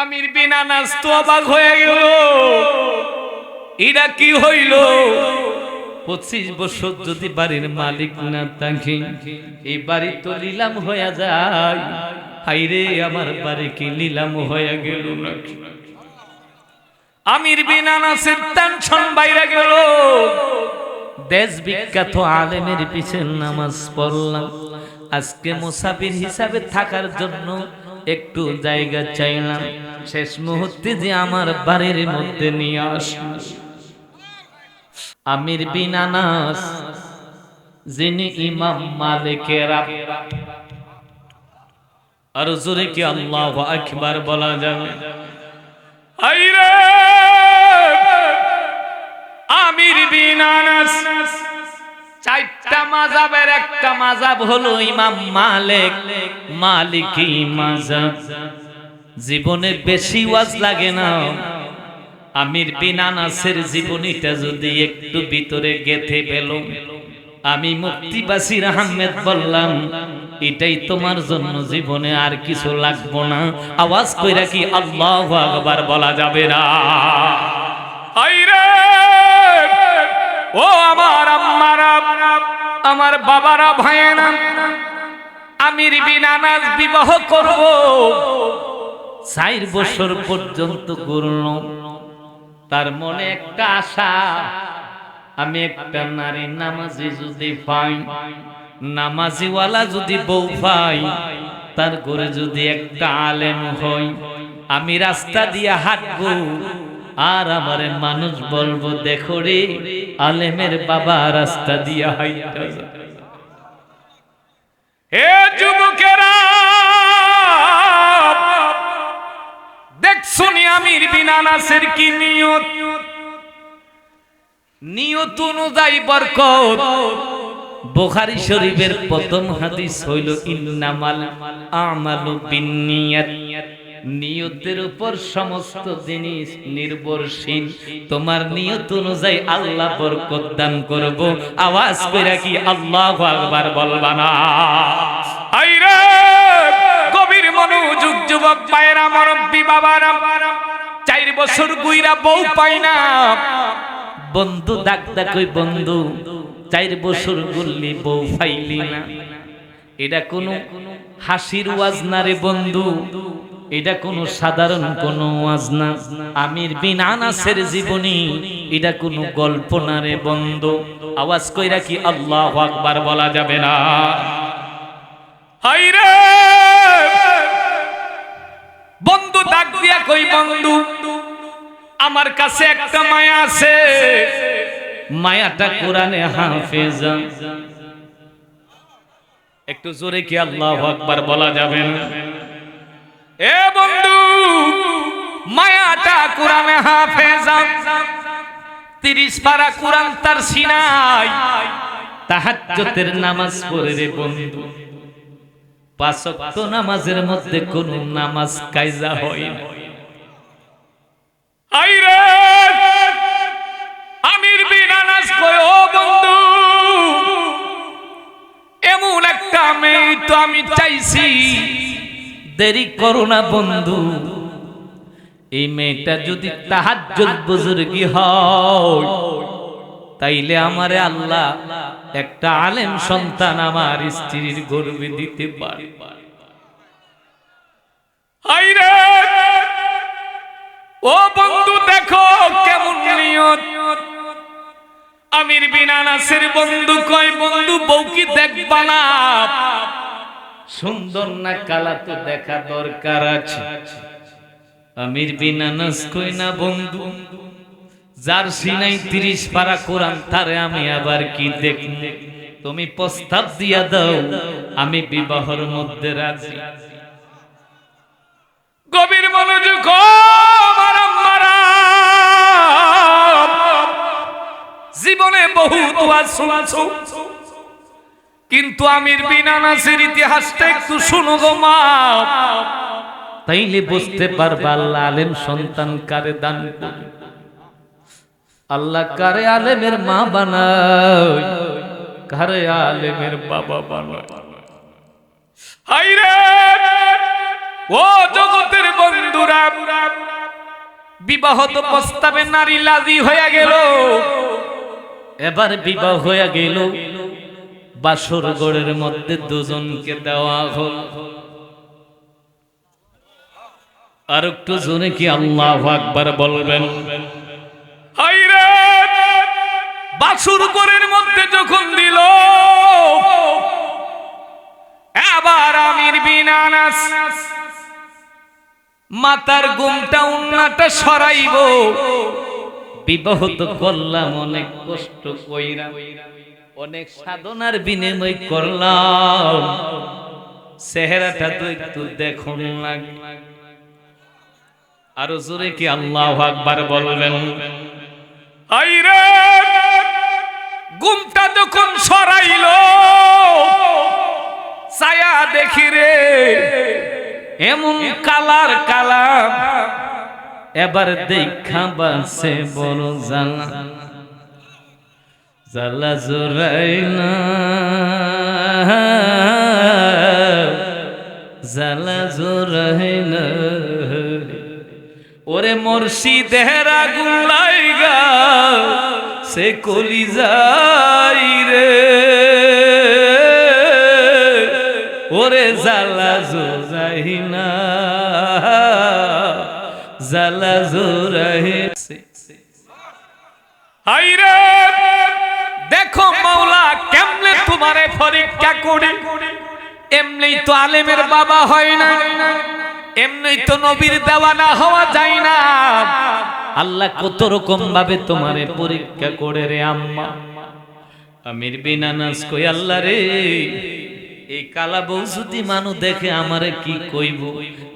আমির বিন আনাস তো অবাক হয়ে গেল, এটা কি হইল? 25 বছর যদি বাড়ির মালিক না থাকি, এই বাড়ি তো নিলাম হয়ে যায়। হাইরে, আমার বাড়ি কি নিলাম হয়ে গেল নাকি? আমির বিন আনাসের টেনশন বাইরে গেল। দেশ বিখ্যাত আলেমের পিছে নামাজ পড়লাম, আজকে মুসাফির হিসাবে থাকার জন্য একটু জায়গা চাইলাম, শেষ মুহূর্তে যে আমার বাড়ির মধ্যে নিয়ে আসলো। আমির বিন আনাস যিনি ইমাম মালিকের, আর জোরে কি আল্লাহু আকবার বলা যাবে? আইরে আমির বিন আনাস চারটা মাযহাবের একটা মাযহাব হলো ইমাম মালিক, মালিকি মাযহাব। জীবনে বেশি ওয়াজ লাগে না, আমির বিন আনাসের জীবনীটা যদি একটু ভিতরে গেথে পেল, আমি মুফতি বাসির আহমেদ বললাম, এটাই তোমার জন্য জীবনে আর কিছু লাগবো না। আওয়াজ কইরা কি আল্লাহু আকবার বলা যাবে না? আইরে ও আমার আম্মারা, আমার বাবারা, ভাইয়েরা, আমির বিন আনাস বিবাহ করব 4 বছর পর্যন্ত করল। তার মনে একটা আশা, আমি একটা নারী নামাজি যদি পাই, নামাজিওয়ালা যদি বউ পাই, তার ঘরে যদি একটা আলেম হই, আমি রাস্তা দিয়া হাঁটবো আর আমারে মানুষ বলবো, দেখো রে আলেমের বাবা রাস্তা দিয়া হাঁটা যায়। হে যুবকেরা, দেখছো নি আমির বিন আনাসের কি নিয়ত? নিয়ত অনুযায়ী বরকত। বুখারী শরীফের প্রথম হাদিস হইল ইন্নামাল আমালু বিন্নিয়াত, নিয়তের উপর সমস্ত জিনিস নির্ভরশীল। তোমার নিয়ত অনুযায়ী আল্লাহ বরকত দান করব। আওয়াজ কইরা কি আল্লাহু আকবার বলবা না? আইরে গভীর মনোযোগ যুবক ভাইরা, মুরব্বি বাবারা, 4 বছর গুইরা বউ পাই না। বন্ধু ডাক কই বন্ধু, 4 বছর গুললি বউ পাইলি না, এটা কোনো হাসির ওয়াজ না রে বন্ধু, এটা কোনো সাধারণ কোনো ওয়াজ না। আমির বিন আনাসের জীবনী, এটা কোনো গল্প না রে বন্ধু। আওয়াজ কইরা কি আল্লাহু আকবার বলা যাবে না? হাইরে বন্ধু ডাক দিয়া কই বন্ধু, আমার কাছে একটা মায়া আছে, মায়াটা কোরআনে হাফেজ। একটু জোরে কি আল্লাহু আকবার বলা যাবে না? এ বন্ধু, মায়াটা কোরআনে হাফেজ, 30 পারা কোরআন তার সিনায়, তাহাজ্জুদের নামাজ পড়ে রে বন্ধু। 5 ওয়াক্ত নামাজের মধ্যে কোন নামাজ কায়জা হয় না। আইরে আমির বিন আনাস কয়, ও বন্ধু, এমন একটা মেয়ে তো আমি চাইছি, দেরি করো না বন্ধু। এই মেয়েটা যদি তাহাজ্জুদ বুজুর্গি হয়, তাইলে আমারে আল্লাহ একটা আলেম সন্তান আমার স্ত্রীর গর্ভে দিতে পারে। হায়রে ও বন্ধু, দেখো কেমন নিয়ত। আমির বিন আনাসের বন্ধু কয়, বন্ধু বউ কি দেখবা না? সুন্দর না কালা তো দেখা দরকার আছে। আমির বিন আনাস কই, না বন্ধু, যার সিনাই 30 পারা কোরআন, তারে আমি আবার কি দেখব? তুমি প্রস্তাব দিয়া দাও, আমি বিবাহের মধ্যে রাজি। গভীর মনোযোগ জীবনে বহুত ওয়াজ শুনছো, কিন্তু আমির বিন আনাসের ইতিহাসটা একটু শুনো গো মা, তাইলে বুঝতে পারবা আল্লাহ আলেম সন্তান কারে দান করে। আল্লাহ কারে আলেমের মা বানায়, কারে আলেমের বাবা বানায়। হায়রে ও জগতের বন্ধুরা, বিবাহত প্রস্তাবে নারী রাজি হয়ে গেল। এবার বিবাহ হয়ে গেল, বাসর ঘরের মধ্যে দুজনকে দেওয়া হল। আর একটু জোরে কি আল্লাহু আকবার বলবেন? হায়রে, বাসর ঘরের মধ্যে যখন দিল, এবার আমির বিন আনাস মাতার ঘুমটা উন্নাটা সরাইব। বিবাহ তো করলাম অনেক কষ্ট কইরা, অনেক সাধনার বিনিময় করলাম, চেহারাটা তো একটু দেখুন লাগে। আরো জোরে কি আল্লাহু আকবার বলবেন? আইরে, ঘুমটা যখন সরাইল, ছায়া দেখি রে এমন কালার কালাম। এবার দেখা বাসে বড় জ্বালা, জ্বালা জোরাইনা, জ্বালা জোরাইনা। ওরে মুর্শিদের আগুন লাইগা সে কলিজাই রে, ওরে জ্বালা জোরাইনা, জ্বালা জোরাইছে। হায়রে, দেখো মাওলা কেমনে তোমারে পরীক্ষা করে। এমনি তো আলেমের বাবা হয় না, এমনি তো নবীর দেওয়ানা হওয়া যায় না। আল্লাহ কত রকম ভাবে তোমারে পরীক্ষা করে রে আম্মা। আমির বিন আনাস কই, আল্লাহ রে, এই কালা বউ যদি মানু দেখে আমারে কি কইব,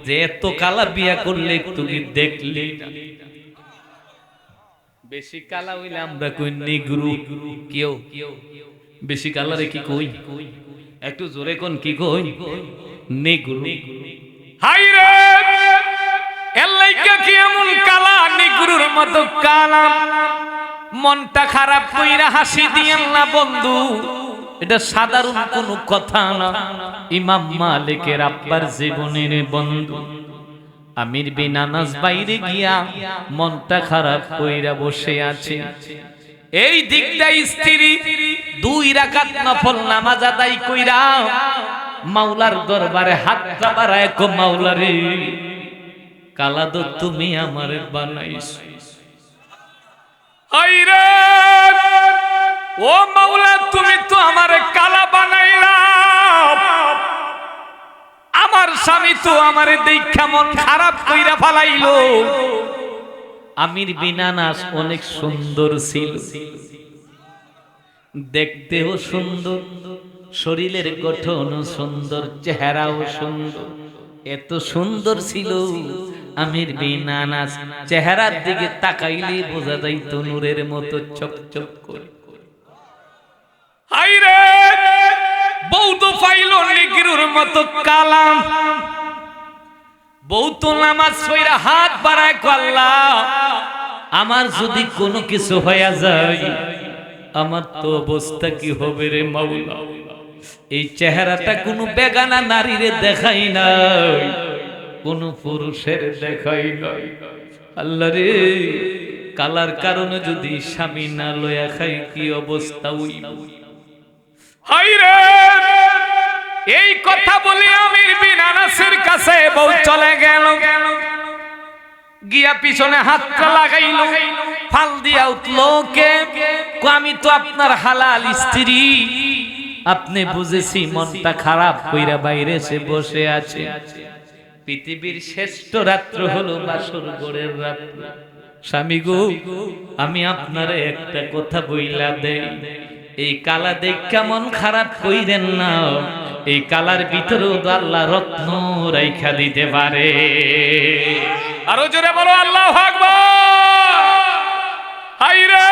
যে এত কালা বিয়া করলে একটু কি দেখলি না। বেশি কালা হইলে আমরা কই নিগ্রু, কেউ বেশি কালারে কি কই, একটু জোরে কোন কি কই, নিগ্রু। হায়রে, এলাইকা কি এমন কালা, নিগ্রুর মতো কালা। মনটা খারাপ কইরা হাসি দিয়েন না বন্ধু, এটা সাধারণ কোনো কথা না। ইমাম মালিকের আব্বার জীবনের বন্ধু আমির বিন আনাস বাইরে গিয়া মনটা খারাপ কইরা বসে আছে। এই দিকটা স্ত্রী 2 রাকাত নফল নামাজ আদায় কইরা মাওলার দরবারে হাতটা বাড়ায় কো, মাওলা রে, কালা দো তুমি আমারে বানাইছো। আইরে, ও মাওলা, তুমি তো আমারে কালা বানাইলা, আমার স্বামী তো আমারে দেখা মন খারাপ কইরা ফালাইলো। আমির বিন আনাস অনেক সুন্দর ছিল, দেখতেও সুন্দর, শরীরের গঠনও সুন্দর, চেহারাও সুন্দর। এত সুন্দর ছিল আমির বিন আনাস, চেহারার দিকে তাকাইলে বোঝা যাইতো নূরের মতো চকচক করে। হায়রে, বউ তো পাইল নিগ্রুর মতো কালা। বউ তো নামাজ পড়া হাত বাড়ায়, আল্লাহ, আমার যদি কোনো কিছু হয়ে যায়, আমার তো অবস্থা কি হবে রে মাওলা। এই চেহারাটা কোনো বেগানা নারীরে দেখাই নাই, কোন পুরুষের দেখাই নাই। আল্লাহ রে, কালার কারণে যদি স্বামী না লয়া খাই কি অবস্থা হইব। হায়রে, এই কথা বলে আমির বিন আনাসের কাছে বউ চলে গেল, গিয়া পিছনে হাতটা লাগাইল, ফাল দিয়া উঠলো, কে? আমি তো আপনার হালাল স্ত্রী, আপনি বুঝেছি মনটা খারাপ কইরা বাইরে সে বসে আছে। পৃথিবীর শ্রেষ্ঠ রাত্র হলো বাসর ঘরের রাত্র। স্বামী গো, আমি আপনারে একটা কথা বইলা দেই, এই কালা দেখা মন খারাপ কইরেন না, এই কালার ভিতরেও তো আল্লাহ রত্ন রাইখা দিতে পারে। আরো জোরে বলো আল্লাহু আকবার। হায়রে,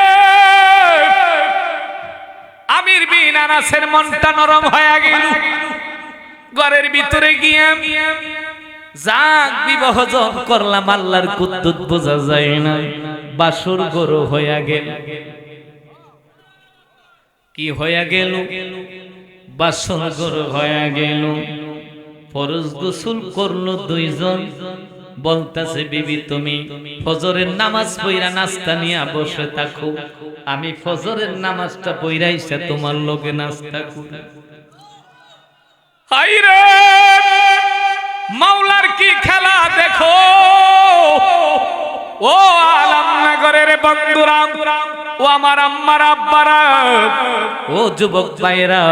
আমির বিন আনাসের মনটা নরম হয়ে গেল। ঘরের ভিতরে গিয়ে যাক বিবাহ যখন করলাম, আল্লাহর কুদ্দুত বোঝা যায় না, বাসর ঘর হয়ে গেল। কি হয়ে গেল? বাসর ঘর হয়ে গেল। ফরজ গোসল করলো 2 জন, বলতাছে বিবি তুমি ফজরের নামাজ পড়া নাস্তা নিয়ে বসে থাকো, আমি ফজরের নামাজটা পড়া এসে তোমার লগে নাস্তা করি। হায়রে মাওলার কি খেলা দেখো ও আলমনগরের বন্ধুরা, ও আমার আম্মার আব্বারা, ও যুবক ভাইরা,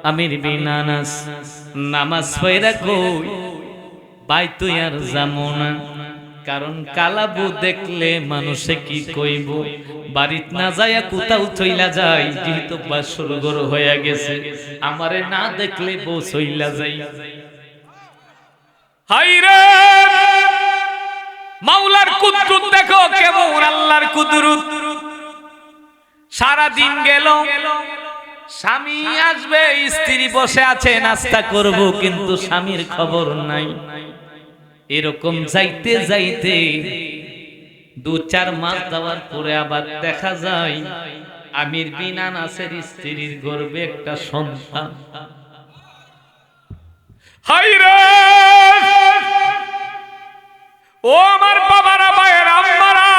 আমির বিন আনাস নামাজ পড়া কই ভাই তুই আর যামো না, কারণ কালাবু দেখলে মানুষে কি কইব, বাড়িত না যায়া কোথাও চইলা যায়, যেহেতু বাসর ঘর হয়ে গেছে, আমারে না দেখলে বউ চইলা যাই। হায়রে মাওলার কুদরত দেখো কেমন, আল্লাহর কুদরত। সারা দিন গেল, স্বামী আসবে, স্ত্রী বসে আছে নাস্তা করব, কিন্তু স্বামীর খবর নাই। এরকম যাইতে যাইতে 2-4 মাস যাওয়ার পরে আবার দেখা যায় আমির বিন আনাসের স্ত্রীর গর্ভে একটা সন্তান। হায়রে ও আমার বাবারা, ভাইয়েরা, আম্মারা,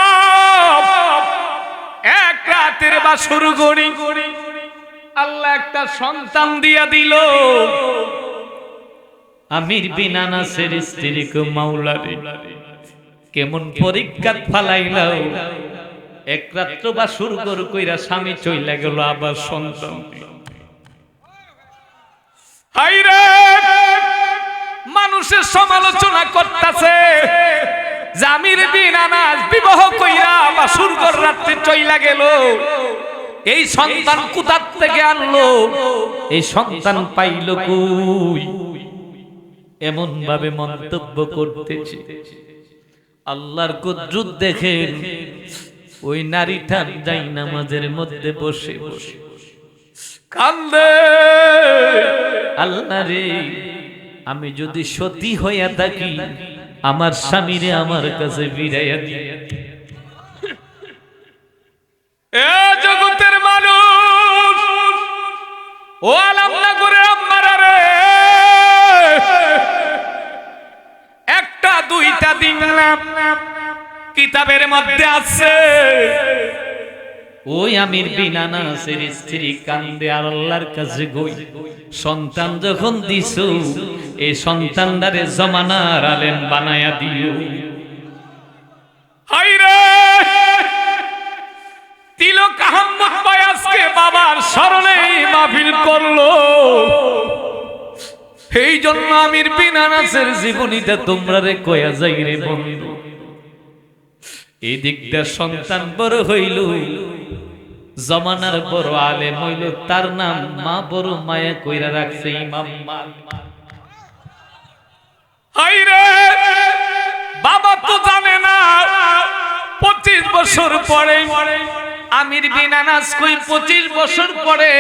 এক রাতের বাসর গড়ি আল্লাহ একটা সন্তান দিয়া দিল। আমির বিন আনাসের স্ত্রীকে মাওলারে কেমন পরীক্ষা ফালাইলাও, এক রাত্র বাসর গড় কইরা স্বামী চইলা গেল, আবার সন্তান। হায়রে মানুষের সমালোচনা করতেছে, আমির বিন আনাস বিবাহ কইরা বাসর গড় রাত্রে চইলা গেল, এই সন্তান কোথা থেকে আনলো, এই সন্তান পাইল কই, এমন ভাবে মন্তব্য করতেছে। আল্লাহর কুদরত দেখেন, ওই নারীটা যাই নামাজের মধ্যে বসে বসে কান্দে, আল্লাহ রে আমি যদি সতী হইয়া থাকি আমার স্বামীরে আমার কাছে ফিরাইয়া দি। এ জগতের মানুষ, ও আলমনগরের আম্মারা রে, একটা দুইটা দিন না কিতাবের মধ্যে আছে, ওই আমির বিন আনাসের স্ত্রী কান্দে আর আল্লাহর কাছে গই, সন্তান যখন দিছো এই সন্তানটারে জমানার আলেম বানায়া দিও। হায়রে তিলক আহমদ ভাই আজকে বাবার স্মরণে মাহফিল করলো, এই জন্য আমির বিন আনাসের জীবনীটা তোমরা রে কয়া যাই রে বন্ধু। এই দিকটা সন্তান বড় হইল, জমানার বড় আলেম হইল, তার নাম মা বড় মায়া কইরা রাখছে ইমাম মালিক। হায়রে বাবা তো জানে না 25 বছর পরে আমির বিন আনাস কই 25 বছর পরে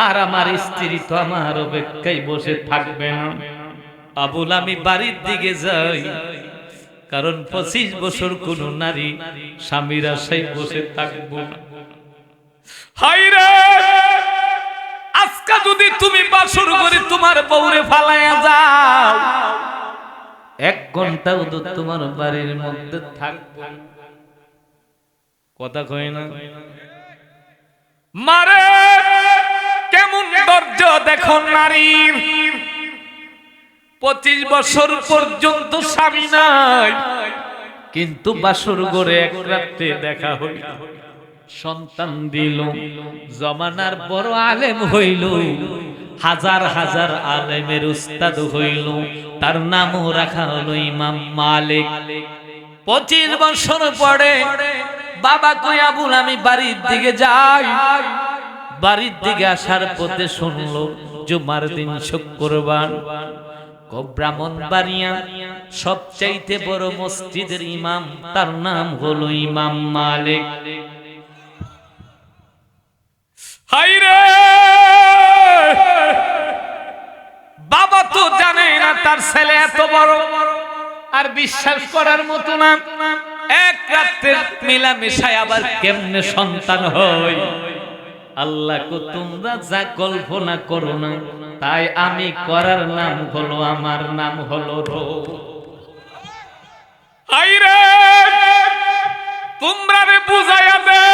আর আমার স্ত্রী তো আমার অপেক্ষায় বসে থাকবে না। আবুল আমি বাড়ির দিকে যাই, কারণ 25 বছর কোন নারী স্বামীর আশায় বসে থাকবো না। হায়রে আজকে যদি তুমি বাসর করে তোমার বউরে ফালাইয়া যাও, 1 ঘন্টাও তো তোমার বাড়ির মধ্যে থাকবো। কথা কয় না মারে, কেমন ধৈর্য দেখো নারীর। 25 বছর পর্যন্ত স্বামী নাই, কিন্তু বাসর ঘরে এক রাতে দেখা হইল, সন্তান দিল, জমানার বড় আলেম হইল, হাজার হাজার আলেমের উস্তাদ হইল, তার নামও রাখা হলো ইমাম মালিক। 25 বছর পরে বাবা কই আবুল আমি বাড়ির দিকে যাই, বাড়ির দিকে আসার পথে শুনলো জুমার দিন শুক্রবার ব্রাহ্মণবাড়িয়া সবচাইতে বড় মসজিদের ইমাম, তার নাম হলো ইমাম মালিক। হায়রে বাবা তো জানে না তার ছেলে এত বড়, আর বিশ্বাস করার মতো না, এক রাতে মিলামেশায় আবার কেমনে সন্তান হয়। আল্লাহ কো তোমরা যা কল্পনা করো না, তাই আমি করার নাম হলো, আমার নাম হলো রোগ। বুঝাইয়া দে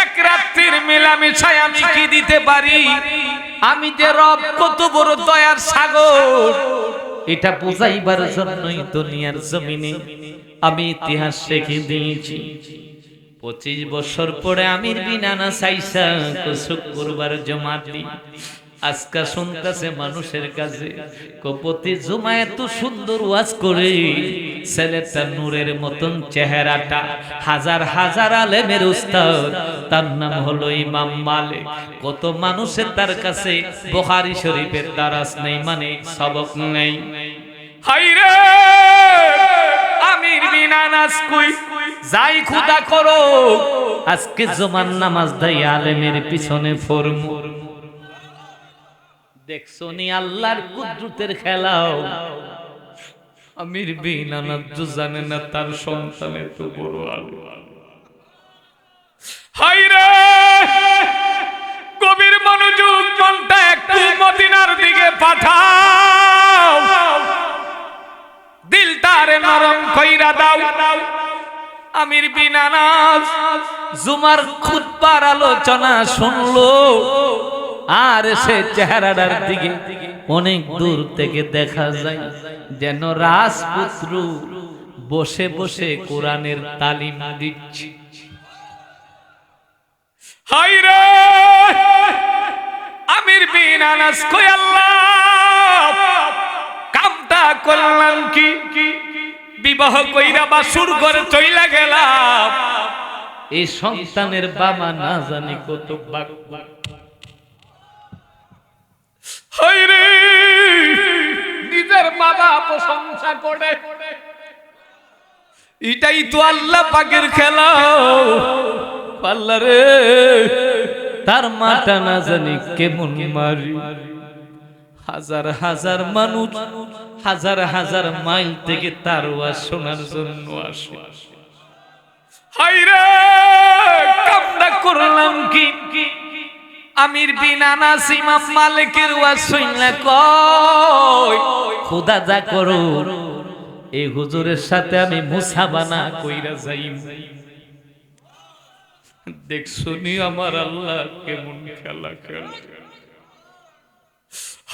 এক রাত্রির মেলামেশায় আমি কি দিতে পারি, আমি যে রব কত বড় দয়ার সাগর, এটা বুঝাইবার জন্যই দুনিয়ার জমিনে আমি ইতিহাস রেখে দিয়েছি। 25 বছর পরে আমির বিন আনাস আইসা শুক্রবার জমা দিন আজকা শুনতেছে মানুষের কাছে কপতি জুমা এত সুন্দর ওয়াজ করে, ছেলেটা নূরের মতন চেহারাটা, হাজার হাজার আলেমের উস্তাদ, তার নাম হলো ইমাম মালিক। কত মানুষের তার কাছে বুখারী শরীফের দারাস নেই, মানে সবক নেই। হায়রে আমির বিন আনাস কই যাই খুদা করো, আজকে জুমার নামাজ দেই আলেমের পিছনে ফরমু। দেখছো নি আল্লাহর কুদরতের খেলাও। আমির বিন আনাস জানে না তার সন্তান এত বড় আলো। হায়রে গভীর মনোযোগ, মনটা একটু মদিনার দিকে পাঠাও, দিলটারে নরম কইরা দাও। আমির বিন আনাস জুমার খুতবার আলোচনা শুনলো, আর সে চেহারাটার দিকে অনেক দূর থেকে দেখা যায় যেন রাজপুত্র বসে বসে কোরআনের তালিম দিচ্ছে। হায়রে আমির বিন আনাস কই আল্লাহ কামটা করলাম কি, বিবাহ কইরা বাসুর ঘরে চইলা গেলাম, এই সন্তানের বাবা না জানি কত ভাগ্য। হায়রে নিজের বাবা প্রশংসা করে, এটাই তো আল্লাহ পাকের খেলা। আল্লাহ রে তার মাটা না জানি কেমন মারি, হাজার হাজার মানুষ হাজার হাজার মাইল থেকে তার ওয়াজ শোনার জন্য আসে। হায়রে কামনা করলাম কি, আমির বিন আনাস ইমাম মালিকের ওয়াজ শুনলা কই খোদা যা করো এই হুজুরের সাথে আমি মুসাবানা কইরা যাই। দেখছনি আমার আল্লাহ কেমন খেলা খেলে।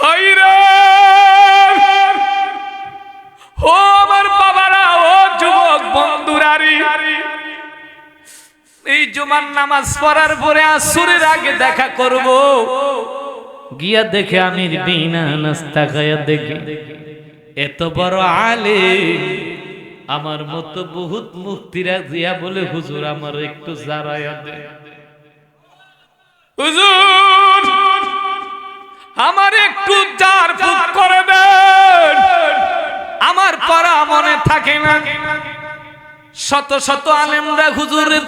হায়রে ও আমার বাবারা, ও যুবক বন্ধুরারি, এই জুমার নামাজ পড়ার পরে আসরের আগে দেখা করব, গিয়া দেখে আমির বিন আনাস তাকায়া দেখে এত বড় আলেম, আমার মতো বহুত মুক্তিরা দিয়া বলে হুজুর আমার একটু জারায়া দে, হুজুর আমার একটু জার ফুক করে দেন, আমার পড়া মনে থাকে না। শত শত আলেমরা হুজুরের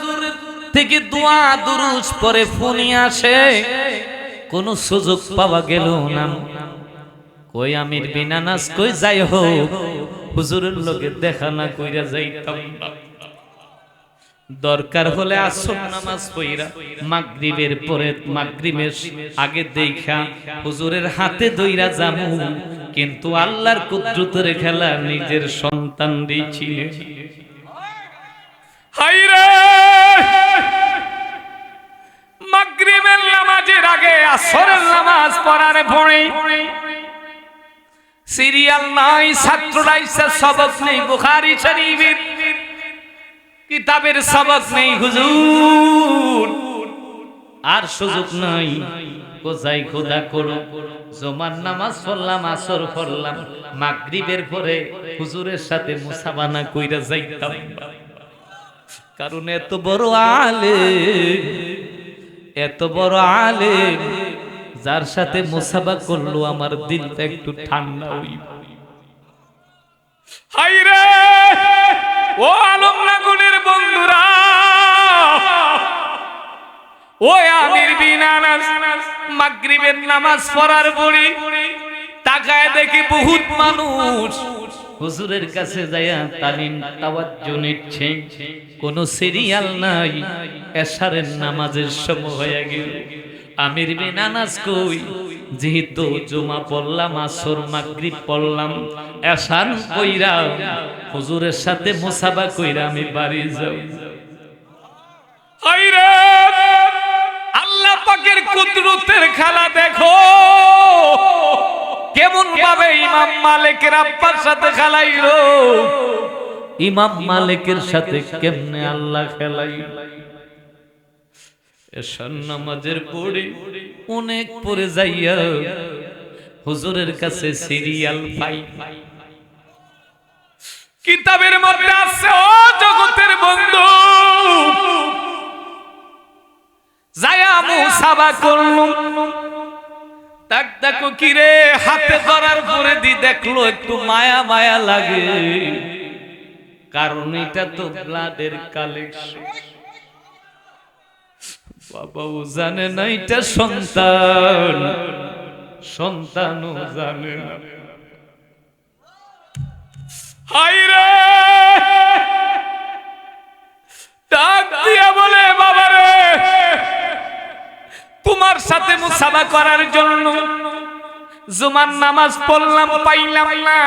থেকে দোয়া দুরুদ পরে ফোনে আসে, কোন সুযোগ পাওয়া গেল না। কই আমির বিন আনাস কই যাই হোক হুজুরের লগে দেখা না কইরা যাইতাম না, দরকার হলে আসর নামাজ পড়া মাগরিবের পরে মাগরিবের আগে দেখা হুজুরের হাতে ধইরা যামু, কিন্তু আল্লাহর কুদরতের খেলা নিজের সন্তান দিয়েছিলেন। হায়রে মাগরিবের নামাজের আগে আসরের নামাজ পড়ার পরে সিরিয়াল নাই, ছাত্ররা ইসা সবক নেই, বুখারী শরীফের কিতাবের সবক নেই, হুজুর আর সুযোগ নাই, কোথায় খোদা করো জুমার নামাজ পড়লাম, আসর পড়লাম, মাগরিবের পরে হুজুরের সাথে মুসাবানা কইরা যাইতাম, কারণ এত বড় আলেম, এত বড় আলেম যার সাথে মুসাবা করলো আমার দিলটা একটু ঠান্ডা হইব। হায়রে ও আলমনাগুনের বন্ধুরা, ও আমির বিন আনাস মাগরিবের নামাজ পড়ার পরে তাকায় দেখি বহুত মানুষ হুজুরের কাছে যায়া তালিম তাওয়াজ্জু নিচ্ছে, কোন সিরিয়াল নাই, এশারের নামাজের সময় হয়ে গেল। আমির বিন আনাস কই যেহেতু জুমা পড়লাম, আসর মাগরিব পড়লাম, এশান কইরা হুজুরের সাথে মুসাফা কইরা আমি বাড়ি যাব। আইরে আল্লাহ পাকের কুদরতের খেলা দেখো, কেমন ভাবে ইমাম মালিকের আব্বার সাথে খেলাইলো। ইমাম মালিকের সাথে কেমনে আল্লাহ খেলাইলো। এশার নামাজের পরে অনেক পরে যাইয়া হুজুরের কাছে সিরিয়াল পাই। কিতাবের মধ্যে আছে, ও জগতের বন্ধু, যায়া মুসাফা করলুম। তাক দেখো কিরে, হাতে ধরার পরে দি দেখলো একটু মায়া মায়া লাগে, কারণ এটা তো ব্লাডের কালেকশন। বাবাও জানে না এটা সন্তান, সন্তানও জানে না। হায়রে ডাক দিয়া বলে, বাবা রে, তোমার সাথে মুসাফা করার জন্য জুমার নামাজ পড়লাম, পাইলাম না।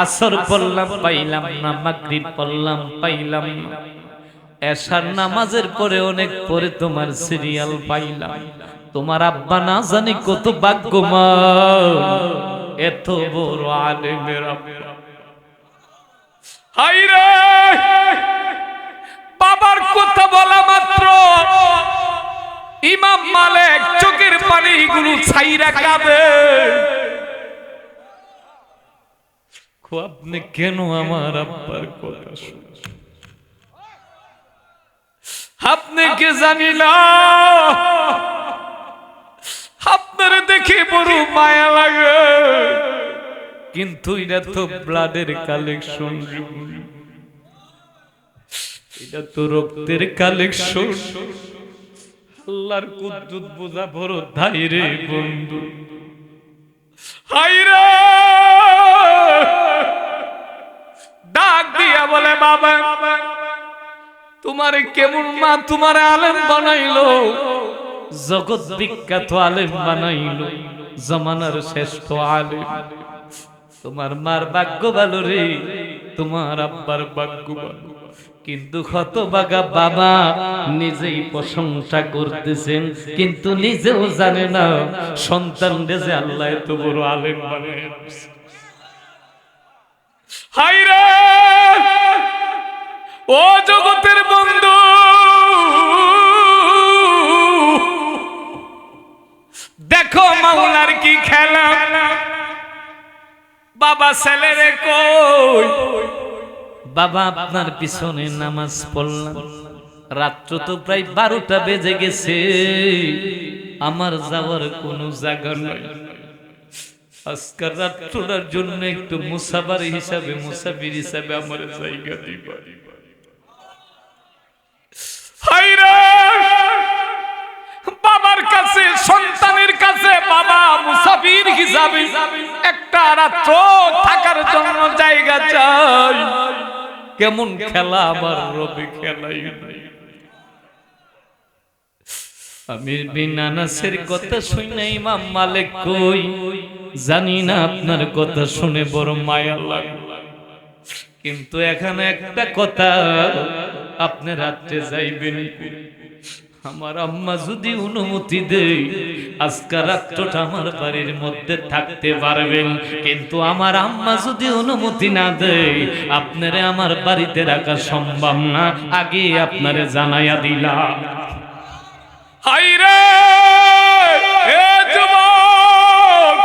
আসর পড়লাম, পাইলাম না। মাগরিব পড়লাম, পাইলাম না। এশার নামাজের পরে অনেক পরে তোমার সিরিয়াল পাইলাম। তোমার আব্বা না জানি কত ভাগ্যবান, এত বড় আলেমের আব্বা। হায়রে বাবার কথা বলা মাত্র ইমাম মালিক চোখের পানিগুলো ছাইরা কাঁদে। আপনি কেন আমার আব্বার কথা শুনছেন? আপনি কে জানি না, আপনার দেখে বড় মায়া লাগে, কিন্তু এটা তো ব্লাডের কালেকশন, এটা তো রক্তের কালেকশন। আল্লাহর কুদরত বোঝা বড় ধাইরে বন্ধু। হায়রে ডাক দিয়া বলে, বাবা তোমারে কেমন মা তোমার আলেম বানাইলো, জগৎ বিখ্যাত আলেম বানাইলো, জামানার শ্রেষ্ঠ আলেম। তোমার মার ভাগ্য ভালো রে, তোমার আব্বার ভাগ্য ভালো। কিন্তু হতভাগা বাবা নিজেই প্রশংসা করতেছেন, কিন্তু নিজেও জানে না সন্তানরে যে আল্লাহ এত বড় আলেম বানাইছে। হায়রে ও জগতের বন্ধু, দেখো মাওলার কি খেলা। বাবা ছেলেরে কই, বাবা আপনার পিছনে নামাজ পড়লাম, রাত্র তো প্রায় 12টা বেজে গেছে, আমার যাওয়ার কোনো জায়গা নাই। আজকের রাত্রটার জন্য একটু মুসাফির হিসাবে আমার জায়গা দিবা। হায়রে বাবার কাছে, সন্তানের কাছে বাবা মুসাফির হিসাবে একটা রাত্র থাকার জন্য জায়গা চাই। কেমন খেলা আমার রবে খেলাই নাই। আমির বিন আনাসের কথা শুনে ইমাম মালিক কই, জানি না আপনার কথা শুনে বড় মায়া লাগে, কিন্তু এখানে একটা কথা, আপনি রাত্রে যাইবেন। আমার আম্মা যদি অনুমতি দেয় আজকে রাত্রটা আমার বাড়ির মধ্যে থাকতে পারবেন, কিন্তু আমার আম্মা যদি অনুমতি না দেয় আপনারে আমার বাড়িতে রাখা সম্ভব না, আগে আপনারে জানাইয়া দিলাম। হায়রে এ যুবক,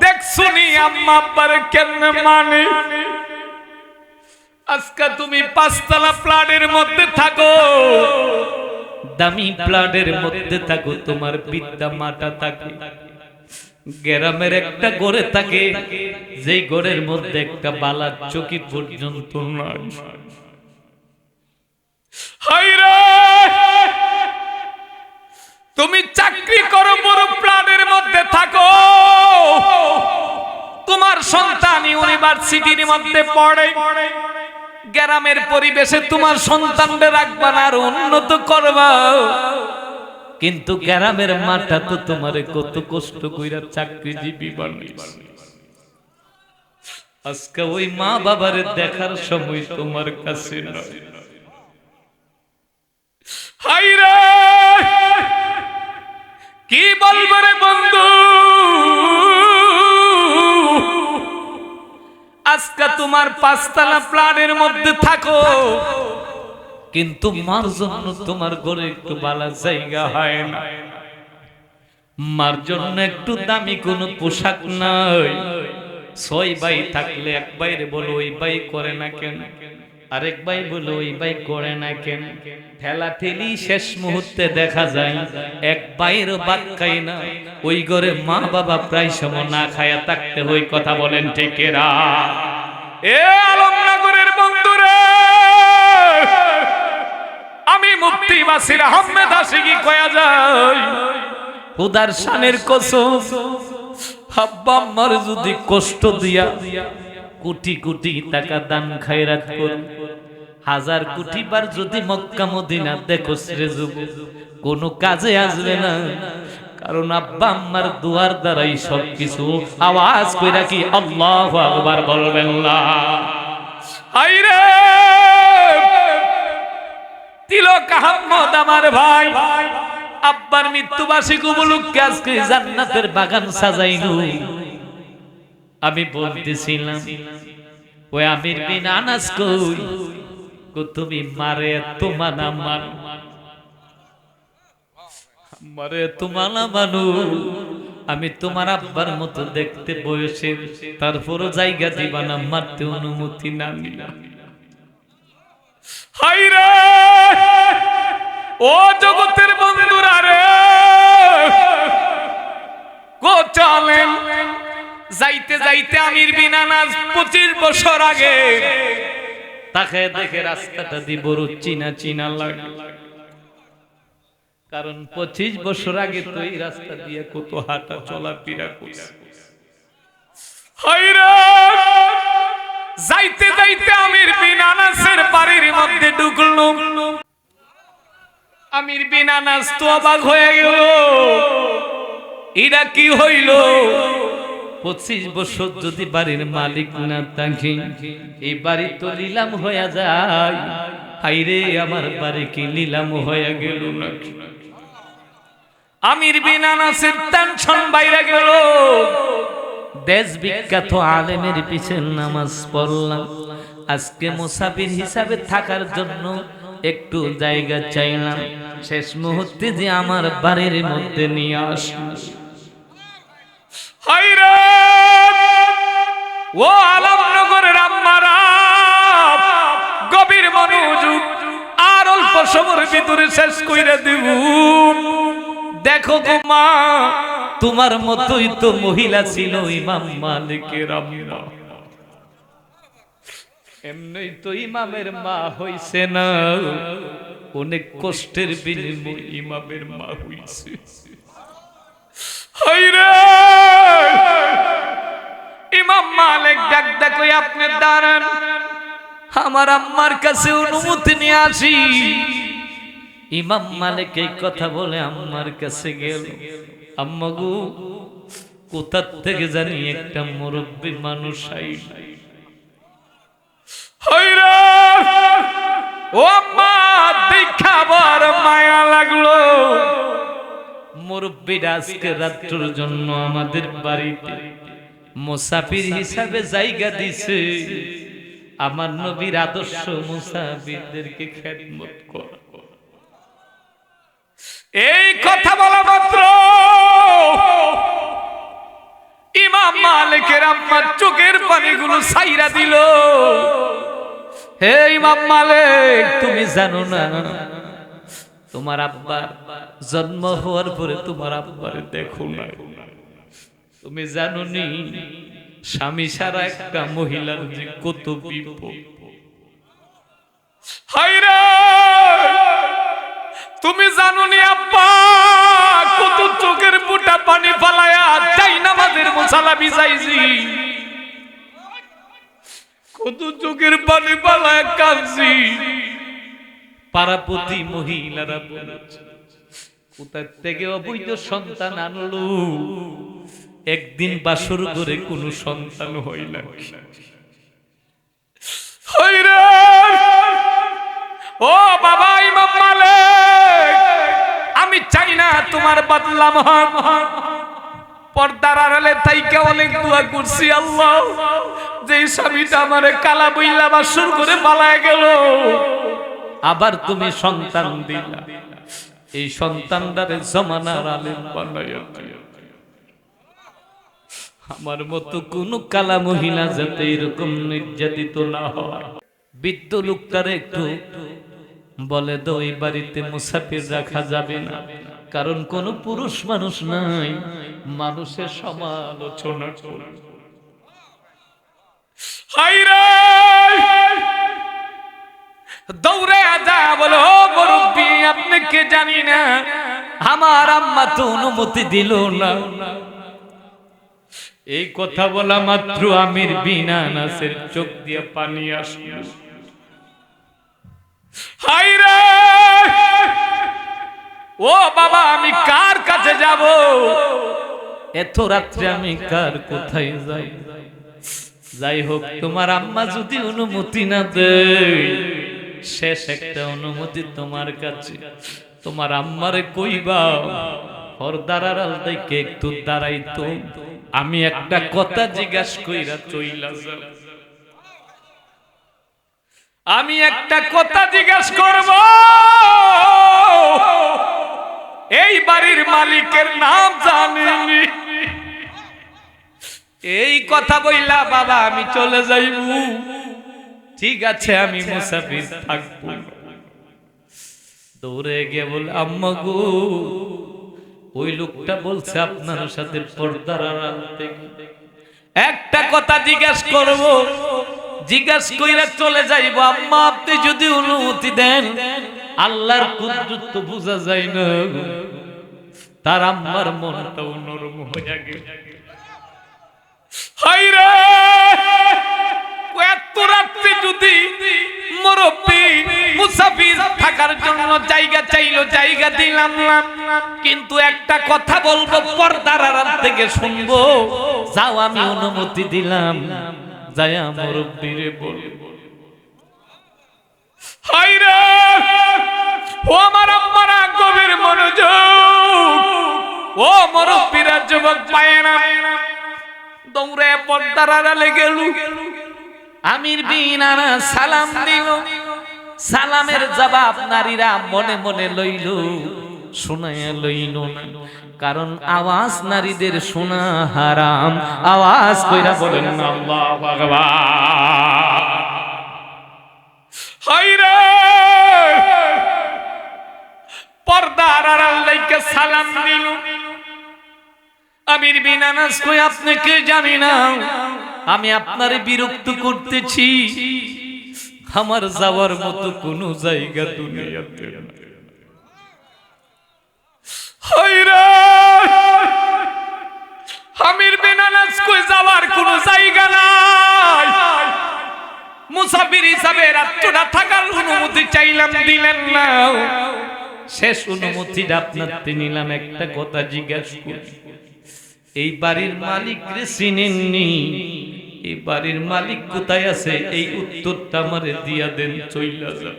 দেখছুনি আম্মা আব্বারে কেমনে মানে। আজকে তুমি 5তলা প্লাটের মধ্যে থাকো, দামি প্লাটের মধ্যে থাকো, তোমার পিতা মাতা থাকে গ্রামের একটা ঘরে থাকে, যেই ঘরের মধ্যে একটা বালার চকি পর্যন্ত নাই। হায়রে তুমি চাকরি করো, বড় প্লানের মধ্যে থাকো, তোমার সন্তান ইউনিভার্সিটির মধ্যে পড়ে, গ্রামের পরিবেশে তোমার সন্তানদের রাখবা না, আর উন্নত করবা, কিন্তু গ্রামের মাটা তো তোমারে কত কষ্ট কইরা চাকরিজীবী বানাইছে। আজকে ওই মা বাবারে দেখার সময় তোমার কাছে নয়। হায়রে কি বলবো রে বন্ধু, আজকে তোমার 5 তলা প্ল্যানের মধ্যে থাকো, কিন্তু মার জন্য তোমার ঘরে একটু ভালো জায়গা হয় না, মার জন্য একটু দামি কোনো পোশাক নাই। 6 ভাই থাকলে এক ভাইরে বলো ওই ভাই করে না কেন, আরেক ভাই বলো ওই ভাই করে না কেন, ঠেলা ঠেলি শেষ মুহূর্তে দেখা যায় এক ভাইয়েরও ভাত খায় না, ওই ঘরে মা বাবা প্রায় সময় না খায়া থাকতে হয়। কথা বলেন ঠিক এরা? এ আলমনগরের বন্ধুরা, আমি মুফতি বাসির আহমেদ আশিকি কয়া যাই, খুদার শানের কসম, আব্বা আম্মার যদি কষ্ট দিয়া কোটি কোটি টাকা দান খায়রাত করুন, 1000 কোটি বার যদি মক্কা মদিনা দেখো রে যুবক, কোনো কাজে আসবে না। কারণ আব্বা আম্মার দুয়ার দ্বারাই সবকিছু। আওয়াজ কইরা কি আল্লাহু আকবার বলবেন না? আইরে তিলক আহমদ আমার ভাই, আব্বার মৃত্যুবার্ষিকী উপলক্ষে আজকে জান্নাতের বাগান সাজাইলো। আমি বলতেছিলাম ওই আমির বিন আনাস কই, তুমি মারে তোমানা মানো, মারে তোমানা মানো, আমি তোমার আব্বার মতো দেখতে বয়সে, তারপরও জায়গা দিবা না, মারতে অনুমতি না নিলাম। হায়রে ও জগতের বন্ধুরা রে, গো চলেন যাইতে যাইতে আমির বিন আনাস 25 বছর আগে তাকে দেখে রাস্তাটা দি বড় চিনা চিনা লাগে, কারণ 25 বছর আগে তো এই রাস্তা দিয়ে কত হাঁটা চলাফেরা করছে। হায়রে যাইতে যাইতে আমির বিন আনাসের বাড়ির মধ্যে ঢুকলো। আমির বিন আনাস তো অবাক হয়ে গেল, এটা কি হইল? 25 বছর যদি বাড়ির মালিক না থাকে, এই বাড়ি তো নিলাম হয়ে যায়। হায়রে আমার বাড়ি কি নিলাম হয়ে গেল নাকি? আমির বিন আনাসের টেনশন বাইরে গেল। দেশ বিখ্যাত আলেমের পিছে নামাজ পড়লাম, আজকে মুসাফির হিসাবে থাকার জন্য একটু জায়গা চাইলাম, শেষ মুহূর্তে যে আমার বাড়ির মধ্যে নিয়ে আসলো। হায়রে ও আলমনগরের আম্মারা, গভীর মনোযোগ, আর অল্প সময়ের ভিতরে শেষ কইরা দিব। দেখো গো মা, তোমার মতোই তো মহিলা ছিল ইমাম মালিকের আম্মা, এমনি তো ইমামের মা হইছে না, অনেক কষ্টের বিনিময়ে ইমামের মা হইছে। হায়রে ইমাম মালিক ডাক ডাক কই আপনি দাঁড়ান, আমার আম্মার কাছে অনুমতি নিয়ে আসি। ইমাম মালিক এই কথা বলে আম্মার কাছে গেল। আম্মা গো, কোথা থেকে জানি একটা মুরব্বী মানুষ আইলো। হায়রে ও আম্মা, দেখা বড় মায়া লাগলো। মুরব্বীরা আজকে রাত্রের জন্য আমাদের বাড়িতে মুসাফির হিসাবে জায়গা দিছে। আমার নবীর আদর্শ মুসাফিরদেরকে খেদমত কর। এই কথা বলা মাত্র ইমাম মালিকের আম্মা চোখের পানিগুলো ছাইরা দিল। হে ইমাম মালিক, তুমি জানো না তোমার আব্বার জন্ম হওয়ার পরে তোমার আব্বারে দেখো না? তুমি জানো নি স্বামী সারা একটা মহিলার যে কত বিপদ? হায়রে তুমি জানো নি আব্বা কত চোখের ফুটা পানি ফালায়া চাই নামাজের মুসালা বিছাইছি, কত চোখের পানি ফালায়া কাঁদছি। পাড়াপতি মহিলারা বলেছে কোথার থেকে অবৈধ সন্তান আনলো, একদিন বাসর করে কোনো সন্তান হইল ও বাবা ইমাম মালিক, আমি চাই না তোমার বদলাম পর্দার আড়ালে তাইকে অনেক দোয়া করছি আল্লাহ, যে স্বামীটা আমারে কালা বইলা বাসর করে পালায় গেল, আবার তুমি সন্তান দিলা, এই সন্তানটারে জমানার আলেম বানাইয়া দিও। আমার মতো কোন কালা মহিলা যাতে এরকম নির্যাতিত না হয়। বৃদ্ধ লোকটারে একটু বলে দাও এই বাড়িতে মুসাফির রাখা যাবে না, কারণ কোন পুরুষ মানুষ নাই, মানুষের সমালোচনা করে। দৌড়ে আজা বলো মুরব্বি, আপনি কে জানি না, আমার আম্মা তো অনুমতি দিল না। এই কথা বলা মাত্র আমির বিন আনাসের চোখ দিয়ে পানি আসলো। হায়রে ও বাবা, আমি কার কাছে যাব, এত রাত্রে আমি কার কোথায় যাই? যাই হোক, তোমার আম্মা যদি অনুমতি না দেয়, শেষ একটা অনুমতি তোমার কাছে, তোমার আম্মারে কইবা পর্দার আড়াল থেকে একটু দাঁড়াইতো, আমি একটা কথা জিজ্ঞাসা কইরা চইলা যাব। আমি একটা কথা জিজ্ঞাসা করব, এই বাড়ির মালিকের নাম জানি, এই কথা বইলা বাবা আমি চলে যাইব। ঠিক আছে, আমি মুসাফির থাকবো। দৌড়ে গিয়ে বল, আম্মা গো, ওই লোকটা বলছে আপনার সাথে পর্দার আড়াল থেকে একটা কথা জিজ্ঞাসা করব, জিজ্ঞাসা কইরা চলে যাইব। আম্মা আপনি যদি অনুমতি দেন, আল্লাহর কুদরত তো বোঝা যায় না। তার আম্মার মনটাও নরম হয়ে গেল। হায়রে এত রাত্রে যদি মুরব্বি মুসাফির থাকার জন্য জায়গা চাইলো, জায়গা দিলাম না, কিন্তু একটা কথা বলবো পর্দার আড়াল থেকে শুনবো, যাও আমি অনুমতি দিলাম, যায়া মুরব্বিরে বলবো। হায়রে ও আমার আম্মারা, গভীর মনোযোগ, ও মুরব্বিরা যুবক পায় না, দৌড়ে পর্দার আড়ালে গেল। আমির বিন আনাস সালাম দিল, সালামের জবাব নারীরা মনে মনে লইল, শোনায়া লইল না, কারণ আওয়াজ নারীদের শোনা হারাম। আওয়াজ কইরা বলেন না আল্লাহু আকবার। হায়রে পর্দার আড়াল থেকে সালাম দিল। আমির বিন আনাস কই, আপনি কে জানি না, আমি আপনারে বিরক্ত করতেছি, আমার যাওয়ার মতো কোনো জায়গা দুনিয়াতে নাই। হায়রে আমির বিন আনাস কই, যাওয়ার কোনো জায়গা নাই, মুসাফির হিসাবে রাতটা থাকার অনুমতি চাইলাম, দিলেন না। শেষ অনুমতিটা আপনাকে নিলাম, একটা কথা জিজ্ঞাসা করি, এই বাড়ির মালিক রে চিনেননি? এই বাড়ির মালিক কোথায় আছে? এই উত্তরটা আমারে দিয়া দেন, চইলা যান।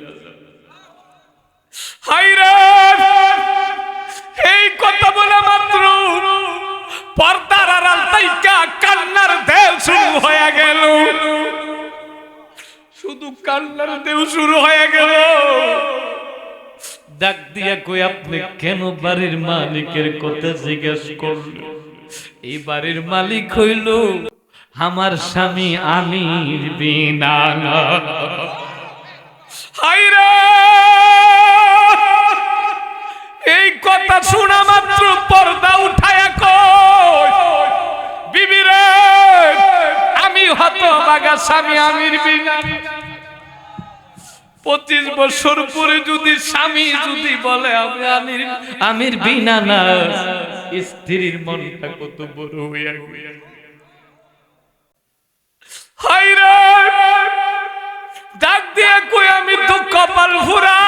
হায়রে এই কথা বলা মাত্র পর্দার আড়াল থেকে কান্নার ঢেউ শুরু হয়ে গেল, শুধু কান্নার ঢেউ শুরু হয়ে গেল। ডাক দিয়া কই, আপনি কেন বাড়ির মালিকের কথা জিজ্ঞাসা করলেন? এই বাড়ির মালিক হইল আমার স্বামী আমির বিন আনাস। হায়রে এই কথা শোনা মাত্র পর্দা উঠায়া কই, বিবি রে, আমি হতভাগা স্বামী আমির বিন আনাস। 25 বছর পরে যদি স্বামী যদি বলে আমি আমির বিন আনাস, স্ত্রীর মনটা কত বড় হইয়া গেল। হায়রে ডাক দিয়ে কই, আমি তো কপাল ফুরা,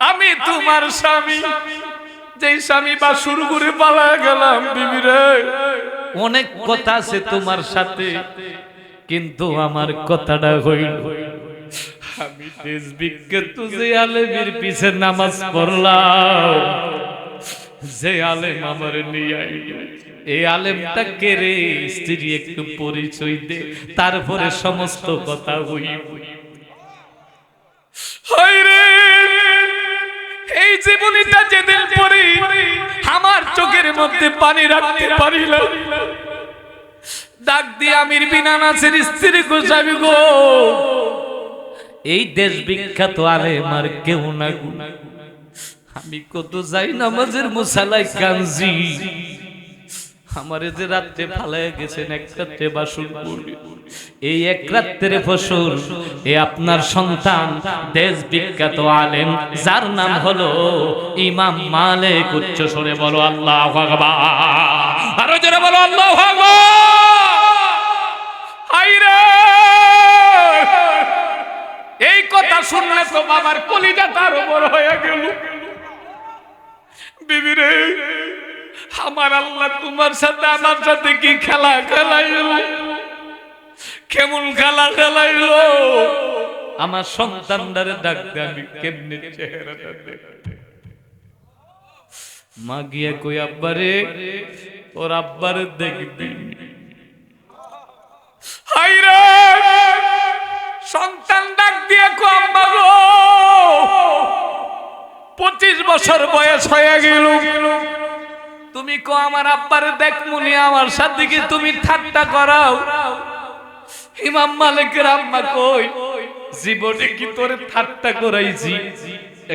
আমি তো তোমার স্বামী, যেই স্বামী বাসুর করে পালায় গেলাম বিবি রে। অনেক কথা আছে তোমার সাথে, কিন্তু আমার কথাটা হইল আমি দেশ বিখ্যাত যে আলেমের পিছে নামাজ পড়লাম, যে আলেম আমার নিয়ে আইলো, এই আলেমটা কে রে? স্ত্রী একটু পরিচয় দে, তারপরে সমস্ত কথা হইব। এই জীবনীটা যেদিন পড়ি আমার চোখের মধ্যে পানি রাখতে পারি না। ডাক দিয়ে আমির বিন আনাসের স্ত্রী গোসাবি গো, এই দেশ বিখ্যাত আলেম আর কেউ না গো, আমি কত যাই নামাজের মুসালাই কাঞ্জি, আমারে যে রাত্রে ফালায় গেছেন এক রাত্রে বাসুর করে, এই এক রাত্রে ফসল এ আপনার সন্তান দেশ বিখ্যাত আলেম যার নাম হলো ইমাম মালিক। উচ্চ স্বরে বলো আল্লাহু আকবার, আরো জোরে বলো আল্লাহু আকবার। হায়রে এই কথা শুনলে তো বাবার কলিজা তার বড় হয়ে গেল। বিবি রে, আমার আল্লাহ তোমার সাথে আমার সাথে কি খেলা খেলাইল, কেমন খেলা খেলাইল। আমার সন্তানদারে ডাক দে, আমি কেমনে চেহারাটা দেখতে। মা গিয়া কই আব্বারে, ওর আব্বারে দেখবি। হায়রে সন্তান ডাক দিয়ে কো আব্বা গো, 25 বছর বয়স হয়ে গেল, তুমি কো আমার আব্বারে দেখমুনি, আমার সাথে কি তুমি ঠাট্টা করাও? ইমাম মালিকের আম্মা কই, জীবনে কি তোরে ঠাট্টা করাইছি?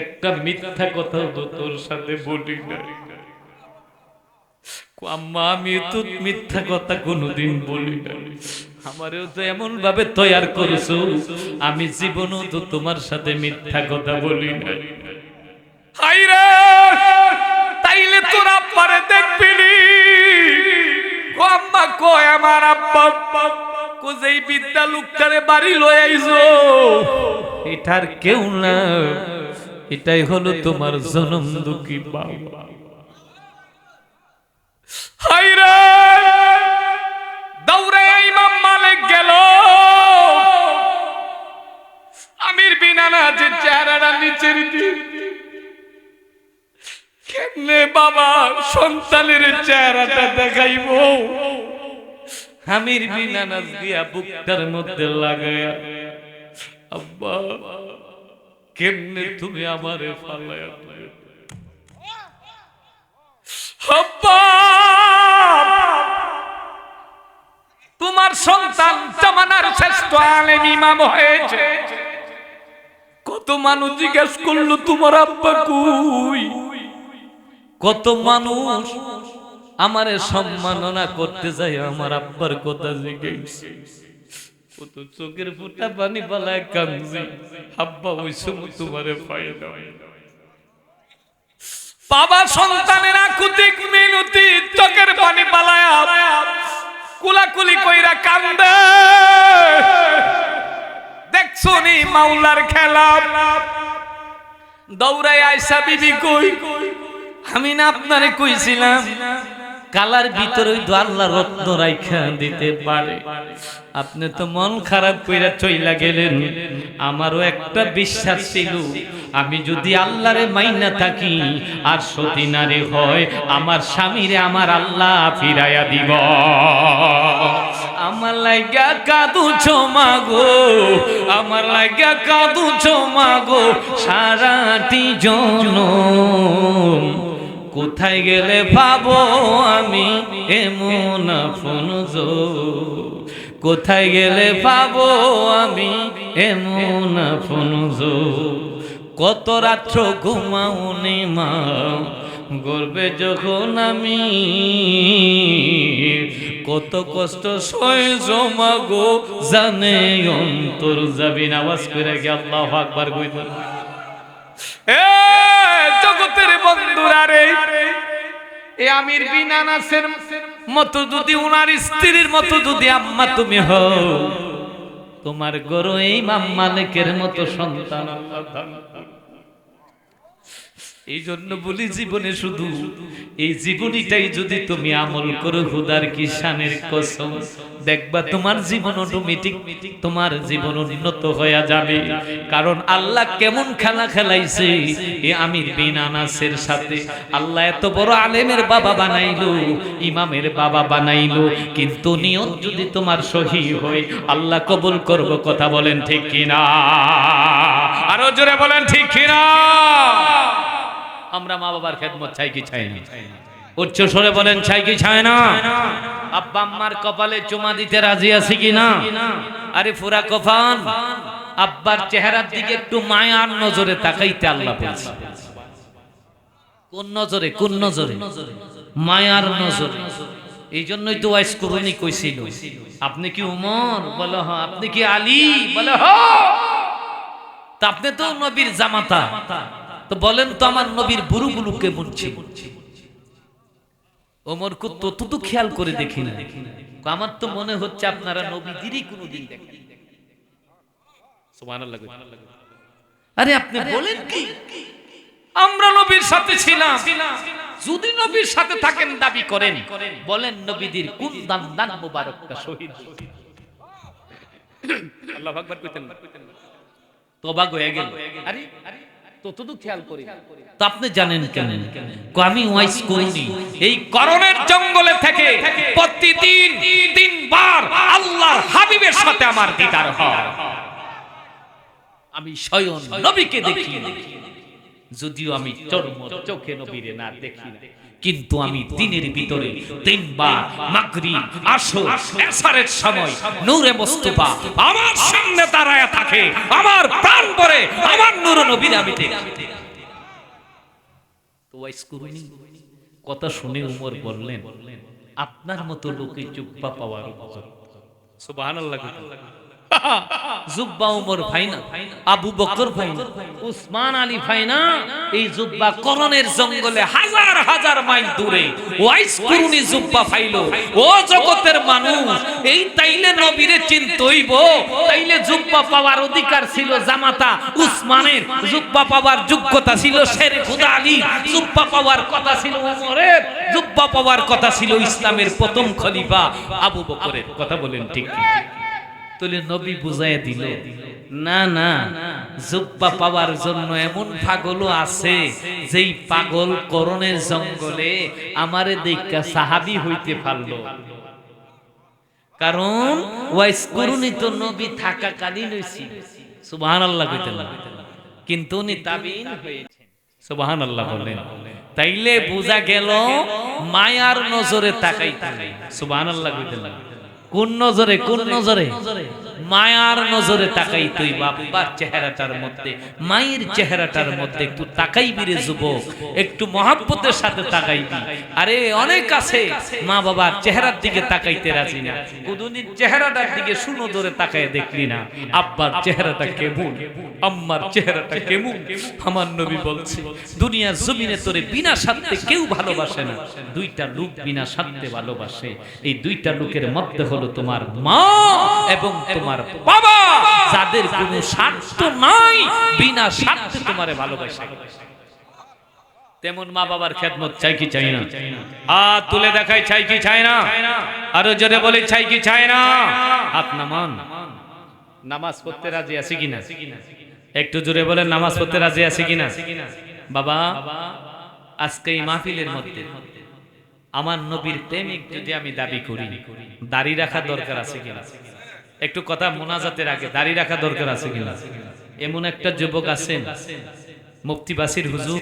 একটা মিথ্যা কথা তো তোর সাথে বলি না। আম্মা আমি তো মিথ্যা কথা কোনোদিন বলি না, আমারেও তো এমন ভাবে তৈয়ার করেছো, আমি জীবনও তো তোমার সাথে মিথ্যা কথা বলি না। হায়রে তাইলে তোর আব্বারে দেখবি নি? ও আম্মা কয় আমার আব্বা কো যেই বিদ্যা লোকটারে বাড়ি লয়ে আইছো, এটার কেউ না, এটাই হলো তোমার জনম দুঃখী বাবা। হায়রে দৌড়ে ইমাম মালিক গেল, আমির বিন আনাসের চেহারাটা নিচের দিকে, কেমনে বাবা সন্তানের চেহারাটা দেখাইব? আমির বিন আনাস দিয়া বুকটার মধ্যে লাগায়া, আব্বা কেমনে তুমি আমারে ফালায়া, আব্বা তোমার সন্তান জামানার শ্রেষ্ঠ আলেম ইমাম হয়েছে। কত মানুষ জিজ্ঞেস করলো তোমার আব্বা কই, কত মানুষ আমারে সম্মাননা করতে যায়, আমার আব্বার কথা জিজ্ঞেস, কত চোখের ফুটা পানি পালায় কাঁদছি, আব্বা ওই সময় তোমারে পাই না। বাবা সন্তানের আকুতিক মিনতি চোখের পানি পালায় কুলাকুলি কইরা কান্দে। দেখছো নি মাওলার খেলা? দৌড়াই আয়সা বিবি কই, আমি না আপনারে কইছিলাম কালার ভিতরে ওই আল্লাহ রত্ন রাইখা দিতে পারে, আপনি তো মন খারাপ কইরা চইলা গেলেন। আমারও একটা বিশ্বাস ছিল, আমি যদি আল্লাহরে মাইনা থাকি আর সতী নারী হয়, আমার স্বামীরে আমার আল্লাহ ফিরাইয়া দিব। আমার লাগা কাঁদুছো মাগো, আমার লাগা কাঁদুছো মাগো সারাটি জনম, কোথায় গেলে পাবো আমি এমন আপন জোর, কোথায় গেলে পাবো আমি এমন আপন জোর। কত রাত্র ঘুমাওনি মা গর্বে যখন আমি, কত কষ্ট সহ্য মাগো জানে অন্তর যাবি না। আওয়াজ করে কি আল্লাহু আকবার কইতেন? এ জগতের বন্ধুরা রে, এ আমির বিন আনাসের মতো যদি উনার স্ত্রীর মতো যদি আম্মা তুমি হও, তোমার গরু ইমাম মালিকের মতো সন্তান আল্লাহ দান। এই জন্য বলি জীবনে শুধু এই জীবনীটাই যদি তুমি আমল করো খোদার কি শানের কসম, দেখবা তোমার জীবন অটোমেটিক, তোমার জীবন উন্নত হয়ে যাবে। কারণ আল্লাহ কেমন খেলা খেলাইছে এই আমির বিন আনাসের সাথে। আল্লাহ এত বড় আলেমের বাবা বানাইলো, ইমামের বাবা বানাইলো, কিন্তু নিয়ত যদি তোমার সহি হয় আল্লাহ কবুল করব। কথা বলেন ঠিক কিনা? আরো জোরে বলেন ঠিক কিনা? আমরা মা বাবার খেদমত চাই কি চাই না? উচ্চ স্বরে বলেন চাই কি চাই না? আব্বা আম্মার কপালে চুমা দিতে রাজি আছি কিনা? আরে পুরা কফান আব্বার চেহারার দিকে একটু মায়ার নজরে তাকাইতে আল্লাহ বলছে। কোন নজরে? কোন নজরে? মায়ার নজরে। এই জন্যই তো ওয়াইস কুরআনি কইছিল, আপনি কি উমর? বলে হ্যাঁ। আপনি কি আলী? বলে হ্যাঁ। তা আপনি তো নবীর জামাতা, তো বলেন তো আমার নবীর বুড়ুগুলো কেমন ছিল? ওমর তো খেয়াল করে দেখি না, আমার তো মনে হচ্ছে আপনারা নবীদেরই কোনোদিন দেখেন। সুবহানাল্লাহ। আরে আপনি বলেন কি? আমরা নবীর সাথে ছিলাম। যদি নবীর সাথে থাকেন দাবি করেন, বলেন নবীদের কোন দান মুবারকটা শহীদ? আল্লাহু আকবার কইতেন না? তওবা হয়ে গেল। আরে ততটুকু খেয়াল করি। তো আপনি জানেন কেন? আমি ওয়াইস করিনি। এই করণের জঙ্গলে থেকে প্রতিদিন 3 বার আল্লাহর হাবিবের সাথে আমার দিদার হয়। আমি স্বয়ং নবীকে দেখি, যদিও আমি চোখে নবীরে না দেখি না, কিন্তু আমি দিনের ভিতরে 3 বার মাগরিব, আসর, এশারের সময় নূরে মুস্তাফা আমার সামনে দাঁড়ায়া থাকে, আমার প্রাণ ভরে আমার নূর নবীর আমি দেখি। তো ওয়াইস কুরআনি কথা শুনে উমর বললেন, আপনার মতো লোকে জুব্বা পাওয়ার উপযুক্ত। সুবহানাল্লাহ। জুব্বা উমর ভাই না, আবু বকর ভাই না, উসমান আলী ভাই না, এই জুব্বা করণের জঙ্গলে হাজার হাজার মাইল দূরে ওয়াইস কুরআনি জুব্বা পাইলো। ও জগতের মানুষ, এই তাইলে নবীরে চিনতইব, তাইলে জুব্বা পাওয়ার অধিকার ছিল জামাতা উসমানের, জুব্বা পাওয়ার যোগ্যতা ছিল শেরে খুদা আলী, জুব্বা পাওয়ার কথা ছিল উমরের, জুব্বা পাওয়ার কথা ছিল ইসলামের প্রথম খলিফা আবু বকরের। কথা বলেন ঠিক কি? তাহলে নবী বুঝাইয়া দিল, না না, জুব্বা পাওয়ার জন্য এমন পাগলও আছে যেই পাগল করণের জঙ্গলে আমারে দেখা সাহাবী হইতে পারলো। কারণ ওয়াইস কুরআনি তো নবী থাকাকালীন হইছিল। সুবহানাল্লাহ কইতে না, কিন্তু উনি তাবিঈন হয়েছেন। সুবহানাল্লাহ বলেন। তাইলে বোঝা গেল মায়ার নজরে তাকাইতে নাই। সুবহানাল্লাহ কইতে না। কোন নজরে? কোন নজরে? মায়ার নজরে তাকাই। তুই বাবার চেহারাটার মধ্যে, মায়ের চেহারাটার মধ্যে একটু তাকাইবি রে যুবক, একটু মহব্বতের সাথে তাকাইবি। আরে অনেক আছে মা বাবার চেহারার দিকে তাকাইতে রাজি না, কুদুনির চেহারাটার দিকে সুনজরে তাকায় দেখলি না আব্বার চেহারাটা কেমন, আম্মার চেহারাটা কেমন। আমার নবী বলছে, দুনিয়ার জমিনে তোরে বিনা স্বার্থে কেউ ভালোবাসে না, 2টা লোক বিনা স্বার্থে ভালোবাসে। এই 2টা লোকের মধ্যে হলো তোমার মা এবং তোমার বাবা, যাদের কোনো স্বার্থ নাই, বিনা স্বার্থে তোমারে ভালোবাসে। তেমন মা বাবার খেদমত চাই কি চাই না? হাত তুলে দেখাই চাই কি চাই না? আরো জোরে বলি চাই কি চাই না? হাত নামান। নামাজ পড়তে রাজি আছি কিনা? একটু জোরে বলেন, নামাজ পড়তে রাজি আছি কিনা? বাবা, আজকে এই মাহফিলের মধ্যে আমার নবীর প্রেমিক যদি আমি দাবি করি, দাড়ি রাখা দরকার আছে কিনা? একটু কথা মোনাজাতের আগে, দাড়ি রাখা দরকার আছে কিনা? এমন একটা যুবক আছেন মুফতি বাসির হুজুর,